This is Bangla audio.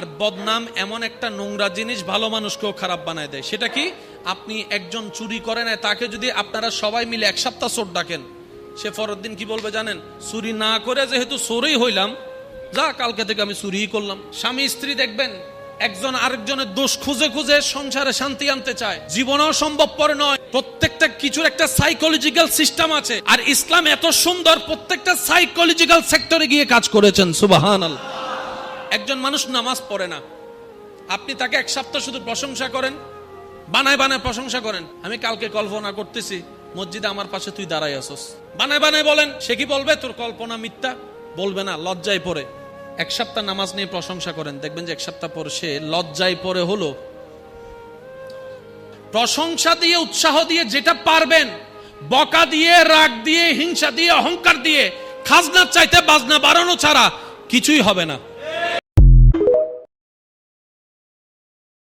আর বদনাম এমন একটা নোংরা জিনিস, ভালো মানুষকেও খারাপ বানায় দেয়। সেটা কি? আপনি একজন চুরি করে নেয়, তাকে যদি আপনারা সবাই মিলে এক সপ্তাহ চোর ডাকেন, সে পরের দিন কি বলবে জানেন? চুরি না করে যেহেতু চোরই হইলাম, যা কালকে থেকে আমি চুরিই করলাম। স্বামী স্ত্রী দেখবেন একজন আরেকজনের দোষ খুঁজে খুঁজে সংসারে শান্তি আনতে চায়, জীবনেও সম্ভবপর নয়। প্রত্যেকটা কিছুর একটা সাইকোলজিক্যাল সিস্টেম আছে, আর ইসলাম এত সুন্দর প্রত্যেকটা সাইকোলজিক্যাল সেক্টরে গিয়ে কাজ করেছেন। সুবহানাল্লাহ। একজন মানুষ নামাজ পড়ে না, আপনি তাকে এক সপ্তাহ শুধু প্রশংসা করেন, বানায় বানায় প্রশংসা করেন। আমি কালকে কল্পনা করতেছি মসজিদে আমার পাশে তুই দাঁড়াই আসস, বানায় বানায় বলেন। সে কি বলবে তোর কল্পনা মিথ্যা? বলবে না, লজ্জায় পড়ে। এক সপ্তাহ নামাজ নিয়ে প্রশংসা করেন, দেখবেন যে এক সপ্তাহ পর সে লজ্জায় পড়ে হলো। প্রশংসা দিয়ে, উৎসাহ দিয়ে যেটা পারবেন, বকা দিয়ে, রাগ দিয়ে, হিংসা দিয়ে, অহংকার দিয়ে, খাজনার চাইতে বাজনা বাড়ানো ছাড়া কিছুই হবে না।